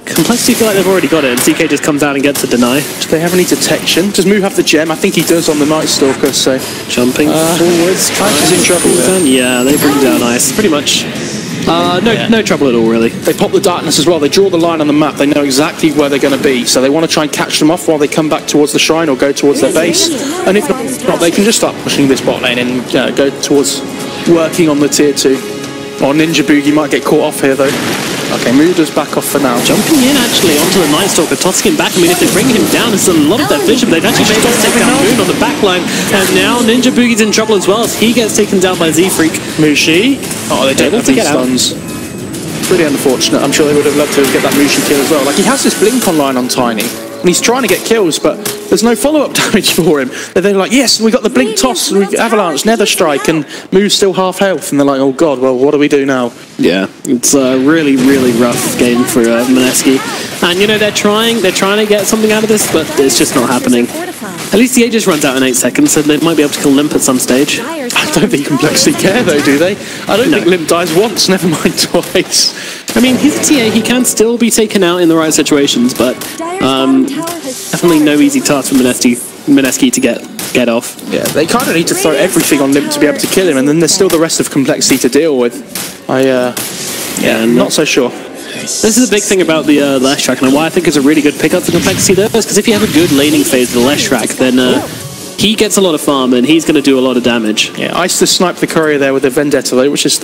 Complexity feel like they've already got it, and CK just comes out and gets a deny. Do they have any detection? Does Moo have the gem? I think he does on the Night Stalker, so... Jumping forwards. Is in trouble there. Yeah, they bring down ice, pretty much. No trouble at all, really. They pop the darkness as well. They draw the line on the map. They know exactly where they're going to be, so they want to try and catch them off while they come back towards the shrine or go towards their base. And if not, they can just start pushing this bot lane and go towards working on the tier 2. Or Ninja Boogie might get caught off here, though. Okay, Moo does back off for now. Jumping in, actually, onto the Night Stalker, tossing him back. I mean, if they bring him down, it's a lot of their vision. They've actually been able to take down Moon on the back line. And now Ninja Boogie's in trouble as well, as he gets taken down by Z-Freak. Mushi. Oh, they don't have these stuns. Pretty unfortunate. I'm sure they would have loved to get that Mushi kill as well. Like, he has this blink online on Tiny, and he's trying to get kills, but there's no follow-up damage for him. They're like, yes, we got the blink toss, Avalanche, Nether Strike, and Moo's still half health, and they're like, oh god, well, what do we do now? Yeah, it's a really, really rough game for Mineski. And, you know, they're trying to get something out of this, but it's just not happening. At least the Aegis runs out in 8 seconds, so they might be able to kill Limp at some stage. I don't think Complexity care, though, do they? I don't think Limp dies once, never mind twice. I mean, he's a TA, he can still be taken out in the right situations, but definitely no easy task for Mineski to get off. Yeah, they kind of need to throw everything on Limp to be able to kill him, and then there's still the rest of Complexity to deal with. Not so sure. This is a big thing about the Leshrac, and why I think it's a really good pickup for Complexity though, is because if you have a good laning phase of the Leshrac, then he gets a lot of farm and he's going to do a lot of damage. Yeah, Ice to snipe the courier there with the Vendetta though, which is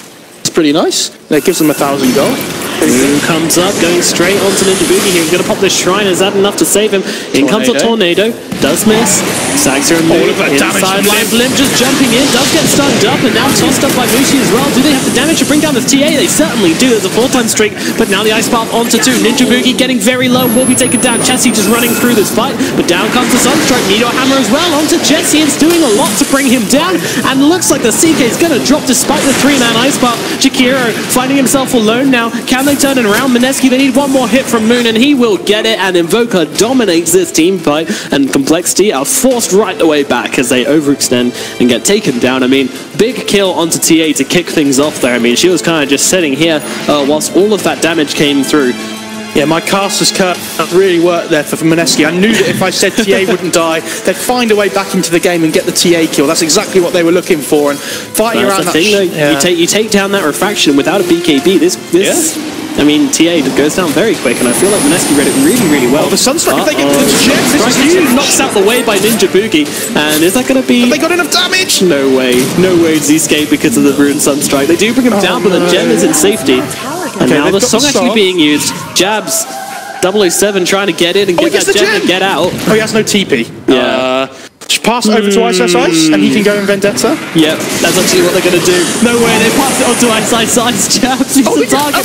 pretty nice. That gives them 1,000 gold. Moon comes up, going straight onto Ninja Boogie here. He's going to pop this shrine. Is that enough to save him? In comes a Tornado. Does miss. Saxer and Moon inside line. Limp just jumping in. Does get stunned up and now tossed up by Mushi as well. Do they have the damage? manage to bring down this TA? They certainly do. There's a 4-time streak, but now the Ice Path onto 2. Ninja Boogie getting very low, will be taken down. Chessie just running through this fight, but down comes the Sunstrike. Meteor Hammer as well onto Jesse. It's doing a lot to bring him down, and looks like the CK is going to drop despite the 3-man Ice Path. Jakiro finding himself alone now. Can they turn it around? Mineski, they need one more hit from Moon, and he will get it, and Invoker dominates this team fight, and Complexity are forced right away back as they overextend and get taken down. I mean, big kill onto TA to kick things off there. I mean, she was kind of just sitting here whilst all of that damage came through. Yeah, my caster's curse really worked there for Mineski. I knew that if I said TA wouldn't die, they'd find a way back into the game and get the TA kill. That's exactly what they were looking for. And fighting around that... You take down that refraction without a BKB. I mean, TA goes down very quick, and I feel like Mineski read it really, really well. Oh, the Sunstrike, if they get the gems, this is huge. Knocks out the way by Ninja Boogie, and is that going to be... Have they got enough damage? No way. No way to escape because of the Rune Sunstrike. They do bring him down, but the gem is in safety. And now the song actually being used. Jabs. 007 trying to get in and get that gem and get out. Oh, he has no TP. Yeah. Just pass it over to Ice and he can go in Vendetta. Yep, that's actually what they're going to do. No way, they pass it on to Ice. Jabs, he's the target.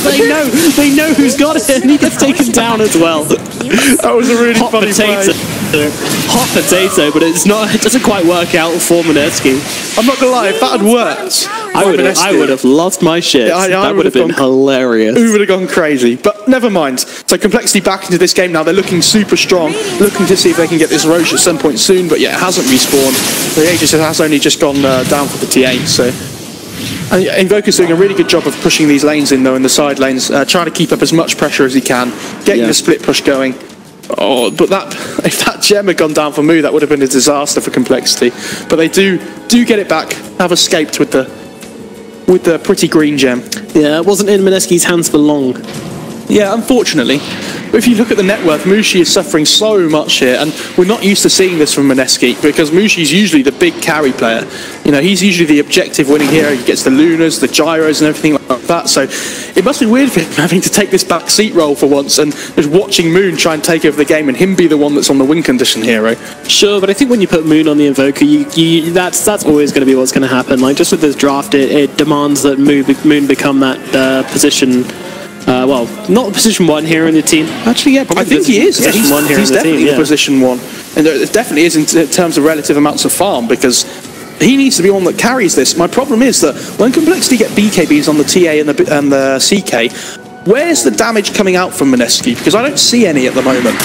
They know who's got it, and he gets taken down as well. That was a really funny play. Hot potato, but it doesn't quite work out for Mineski. I'm not gonna lie, if that had worked, I would have lost my shit. That would have been hilarious. We would have gone crazy, but never mind. So Complexity back into this game now. They're looking super strong, looking to see if they can get this Roche at some point soon, but yeah, it hasn't respawned. The Aegis has only just gone down for the TA, so... And Invoker's doing a really good job of pushing these lanes in, though, in the side lanes, trying to keep up as much pressure as he can, getting the split push going. Oh, but if that gem had gone down for Moo, that would have been a disaster for Complexity. But they do get it back, have escaped with the pretty green gem. Yeah, it wasn't in Mineski's hands for long. Yeah, unfortunately. But if you look at the net worth, Mushi is suffering so much here, and we're not used to seeing this from Mineski, because Mushi's usually the big carry player. You know, he's usually the objective winning hero. He gets the Lunas, the Gyros, and everything like that. So it must be weird for him having to take this back seat role for once, and just watching Moon try and take over the game, and him be the one that's on the win condition hero. Sure, but I think when you put Moon on the Invoker, that's always going to be what's going to happen. Like, just with this draft, it demands that Moon become that position. Well, not position 1 here in the team. Actually, yeah, probably. I think he is. Yeah, he's definitely in position 1, and it definitely is in terms of relative amounts of farm, because he needs to be one that carries this. My problem is that when Complexity get BKBs on the TA and the CK, where's the damage coming out from Mineski? Because I don't see any at the moment.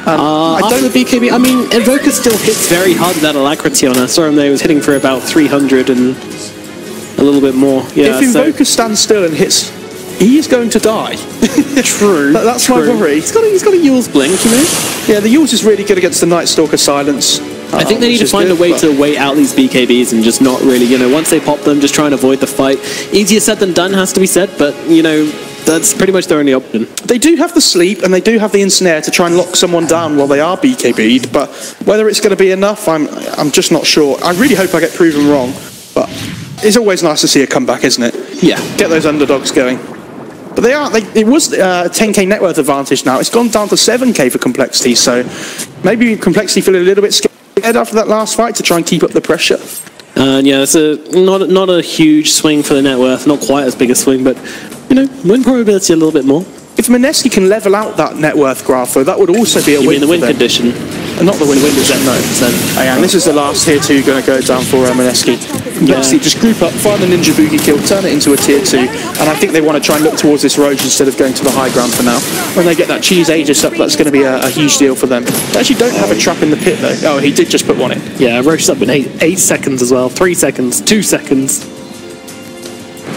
After the BKB, I mean, Invoker still hits very hard with that Alacrity on her. Saw him there, he was hitting for about 300 and a little bit more. Yeah, if Invoker stands still and hits, he is going to die. True. That's my worry. He's got a Yule's Blink, you know? Yeah, the Yule's is really good against the Night Stalker Silence. I think they need to find a way to wait out these BKBs and just not really, you know, once they pop them, just try and avoid the fight. Easier said than done, has to be said, but, you know, that's pretty much their only option. They do have the sleep and they do have the ensnare to try and lock someone down while they are BKB'd, but whether it's going to be enough, I'm just not sure. I really hope I get proven wrong, but it's always nice to see a comeback, isn't it? Yeah. Get those underdogs going. But it was a 10k net worth advantage now. It's gone down to 7k for Complexity, so maybe Complexity feel a little bit scared after that last fight to try and keep up the pressure. Yeah, it's not a huge swing for the net worth, not quite as big a swing, but, you know, win probability a little bit more. If Mineski can level out that net worth graph, though, that would also be a win. You mean the win condition? Not the win condition, no. And this is the last tier 2 going to go down for Mineski. Complexity just group up, find the Ninja Boogie kill, turn it into a tier 2, and I think they want to try and look towards this Roche instead of going to the high ground for now. When they get that Cheese Aegis up, that's going to be a huge deal for them. They actually don't have a trap in the pit, though. Oh, he did just put one in. Yeah, Roche's up in 8 seconds as well. 3 seconds, 2 seconds.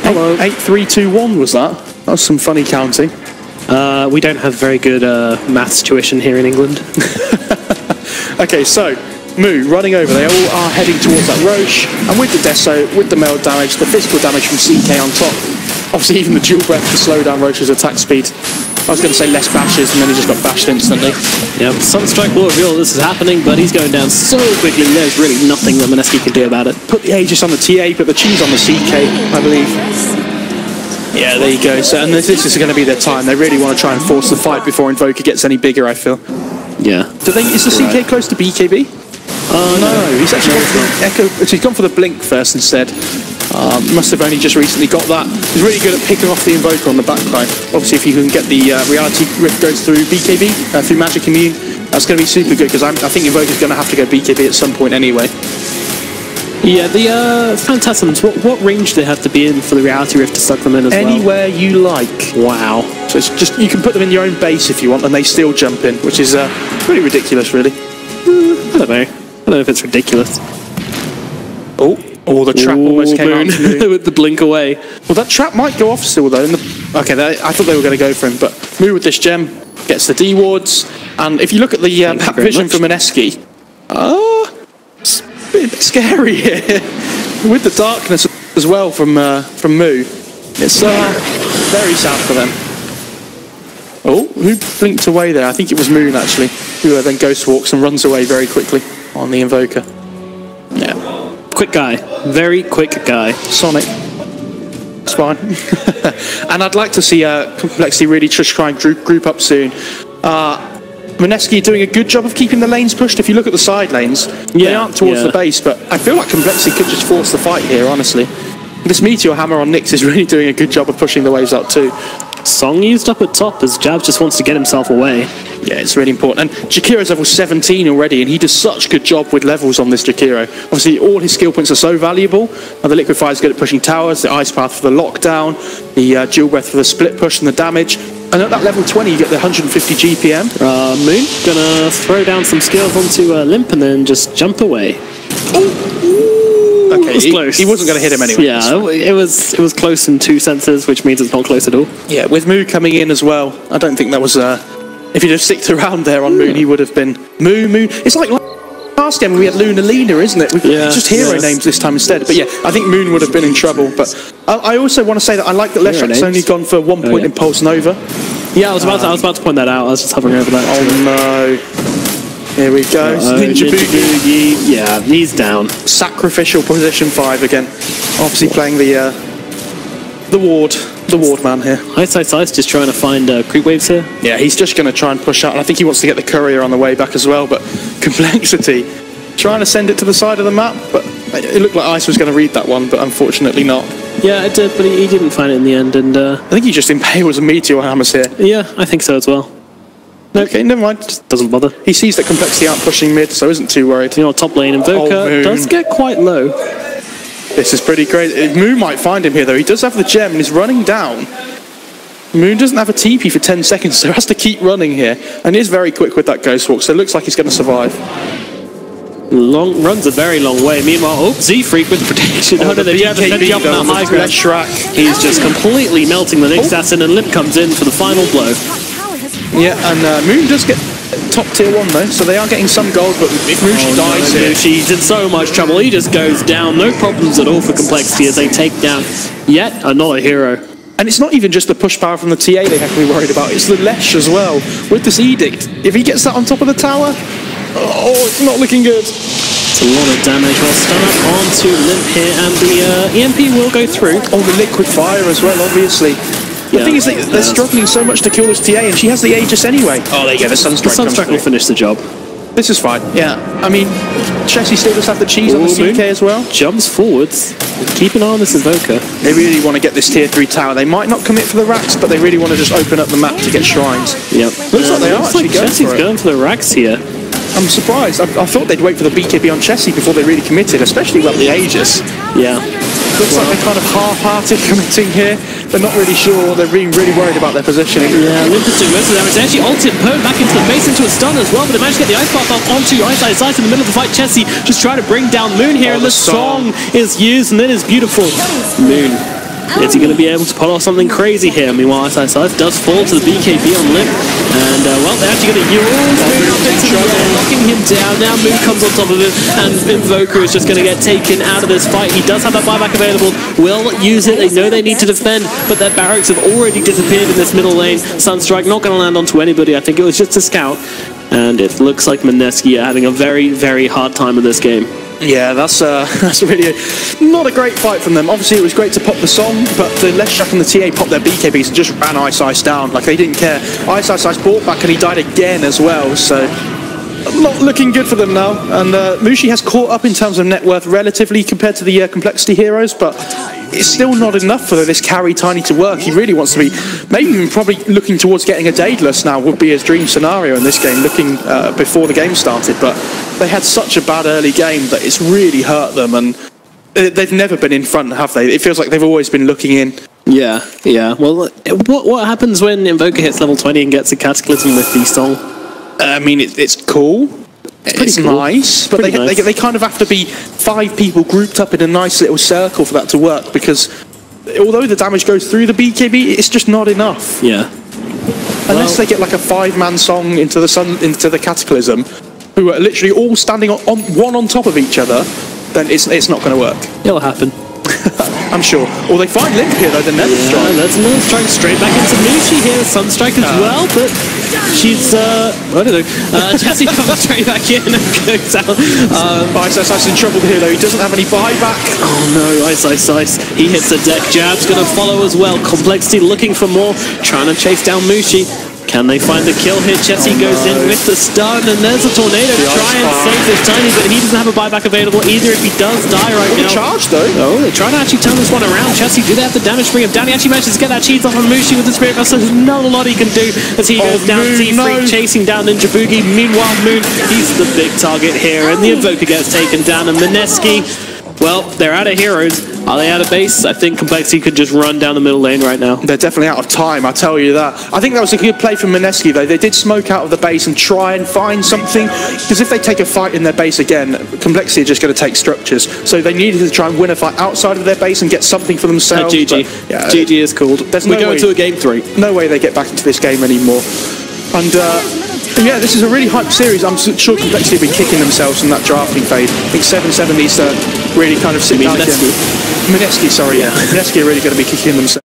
Hello. 8, 3, 2, 1 was that? That was some funny counting. We don't have very good maths tuition here in England. Okay, so Moo running over. They all are heading towards that Roche, and with the Deso, with the meld damage, the physical damage from CK on top. Obviously, even the dual breath to slow down Roche's attack speed. I was going to say less bashes, and then he just got bashed instantly. Yeah, Sunstrike will reveal this is happening, but he's going down so quickly. There's really nothing that Mineski can do about it. Put the Aegis on the TA, put the Cheese on the CK, I believe. Yeah, there you go. So, and this is going to be their time. They really want to try and force the fight before Invoker gets any bigger, I feel. Yeah. Is the CK close to BKB? No, he's actually gone for the Echo. So he's gone for the Blink first instead. Must have only just recently got that. He's really good at picking off the Invoker on the backline. Obviously, if you can get the Reality Rift goes through BKB, through Magic Immune, that's going to be super good, because I think Invoker's going to have to go BKB at some point anyway. Yeah, the Phantasms, what range do they have to be in for the Reality Rift to suck them in as well? Anywhere you like. Wow. So it's just, you can put them in your own base if you want, and they still jump in, which is pretty ridiculous, really. I don't know. I don't know if it's ridiculous. Oh, the trap almost came out with the blink away. Well, that trap might go off still, though. Okay, I thought they were going to go for him, but Moo with this gem gets the D wards, and if you look at the map vision for Mineski, it's a bit scary here with the darkness as well from Moo. It's very sad for them. Oh, who blinked away there? I think it was Moon actually, who then ghost walks and runs away very quickly on the Invoker. Yeah. Quick guy, very quick guy. Sonic. It's fine. And I'd like to see Complexity really just try and group up soon. Mineski doing a good job of keeping the lanes pushed. If you look at the side lanes, they aren't towards the base, but I feel like Complexity could just force the fight here, honestly. This Meteor Hammer on Nyx is really doing a good job of pushing the waves up too. Song used up at top as Jab just wants to get himself away. Yeah, it's really important. And Jakiro's level 17 already, and he does such a good job with levels on this Jakiro. Obviously, all his skill points are so valuable. The Liquefier's good at pushing towers, the Ice Path for the lockdown, the Dual Breath for the split push and the damage. And at that level 20, you get the 150 GPM. Moon gonna throw down some skills onto Limp and then just jump away. Okay, close. He wasn't going to hit him anyway. Yeah, it was close in two senses, which means it's not close at all. Yeah, with Moo coming in as well, I don't think that was... if he'd have sticked around there on Moon, he would have been... Moo. It's like last game when we had Luna, isn't it? It's just hero names this time instead. But yeah, I think Moon would have been in trouble. But I also want to say that I like that Leshak's only gone for 1 point in Pulse Nova. Yeah, I was about to point that out. I was just hovering over that. Oh no. Here we go. Ninja Boogie. Yeah, he's down. Sacrificial position 5 again. Obviously playing the ward man here. Ice just trying to find creep waves here. Yeah, he's just going to try and push out, and I think he wants to get the courier on the way back as well, but Complexity trying to send it to the side of the map, but it looked like Ice was going to read that one, but unfortunately not. Yeah, it did, but he didn't find it in the end, and... I think he just impales a Meteor Hammers here. Yeah, I think so as well. Okay, never mind. Just doesn't bother. He sees that Complexity aren't pushing mid, so isn't too worried. You know, top lane Invoker does get quite low. This is pretty great. Moon might find him here, though. He does have the gem and is running down. Moon doesn't have a TP for 10 seconds, so has to keep running here. And he is very quick with that Ghost Walk, so it looks like he's going to survive. Runs a very long way. Meanwhile, Z-Freak with the protection. Oh, the BKB up that high ground. He's just completely melting the Nyx assassin, and Limp comes in for the final blow. Yeah, and Moon does get top tier 1 though, so they are getting some gold, but if Mushi dies here... Mushi's in so much trouble, he just goes down, no problems at all for Complexity as they take down yet another hero. And it's not even just the push power from the TA they have to be worried about, it's the Lesh as well, with this Edict. If he gets that on top of the tower, it's not looking good. It's a lot of damage. Well, stun up onto Limp here, and the EMP will go through. Oh, the Liquid Fire as well, obviously. The thing is that they're struggling so much to kill this TA, and she has the Aegis anyway. Oh, there you go, the Sunstrike. The Sunstrike will finish the job. This is fine, yeah. I mean, Chessie still does have the cheese on the CK as well. Jumps forwards. Keep an eye on this Invoker. They really want to get this tier 3 tower. They might not commit for the racks, but they really want to just open up the map to get shrines. Yep. Looks like they are actually going for the racks here. I'm surprised. I thought they'd wait for the BKB on Chessie before they really committed, especially about the Aegis. Yeah. Looks like they're kind of half-hearted committing here. They're not really sure. They're being really worried about their positioning. Yeah, Olympus doing most of the damage. They actually ulted Poe back into the base into a stun as well, but they managed to get the Ice Path off onto Ice in the middle of the fight. Chessie just trying to bring down Moon here, and the song is used, and it is beautiful. Moon. Is he going to be able to pull off something crazy here? Meanwhile, Ice does fall to the BKB on Limp. And, well, they're actually going to use Moon up into the air, knocking him down. Now Moon comes on top of him, and Invoker is just going to get taken out of this fight. He does have that buyback available. Will use it. They know they need to defend, but their barracks have already disappeared in this middle lane. Sunstrike not going to land onto anybody. I think it was just a scout. And it looks like Mineski are having a very, very hard time with this game. Yeah, that's really not a great fight from them. Obviously, it was great to pop the song, but the Leshak and the TA popped their BKBs and just ran Ice down. Like, they didn't care. Ice bought back and he died again as well, so... not looking good for them now. And Mushi has caught up in terms of net worth relatively compared to the Complexity heroes, but it's still not enough for this carry Tiny to work. He really wants to be, maybe even probably looking towards getting a Daedalus now would be his dream scenario in this game, looking before the game started. But they had such a bad early game that it's really hurt them, and they've never been in front, have they? It feels like they've always been looking in. Yeah, yeah. Well, what happens when Invoker hits level 20 and gets a Cataclysm with the Song? I mean, it's cool. It's cool. nice, but they kind of have to be 5 people grouped up in a nice little circle for that to work, because although the damage goes through the BKB, it's just not enough. Yeah. Unless they get like a 5-man Song into the Cataclysm, who are literally all standing on one on top of each other, then it's not going to work. It'll happen. I'm sure. Or they find Limp here, though, the Nether Strike. That's another strike straight back into Mushi here. Sunstrike as well, but she's, I don't know. Jessie comes straight back in and goes out. Ice in trouble here, though. He doesn't have any buyback. Oh no, Ice. He hits a deck jab's going to follow as well. Complexity looking for more, trying to chase down Mushi. Can they find the kill here? Jessie goes in with the stun, and there's a tornado to try and save this Tiny, but he doesn't have a buyback available either if he does die right now. Charge though. Oh, they're trying to actually turn this one around. Jessie, do they have the damage bring him down? He actually manages to get that cheese off on Mushi with the Spirit Vessel. There's not a lot he can do as he goes down. T-Freak chasing down Ninja Boogie. Meanwhile, Moon, he's the big target here, and the Invoker gets taken down, and Mineski, well, they're out of heroes. Are they out of base? I think Complexity could just run down the middle lane right now. They're definitely out of time, I tell you that. I think that was a good play from Mineski, though. They did smoke out of the base and try and find something, because if they take a fight in their base again, Complexity are just going to take structures. So they needed to try and win a fight outside of their base and get something for themselves. GG. Yeah, GG is called. We're going to a game 3. No way they get back into this game anymore. And yeah, this is a really hyped series. I'm sure Complexity will be kicking themselves in that drafting phase. I think 7-7 needs to really kind of sit down again. Mineski, sorry, yeah. Mineski are really going to be kicking themselves.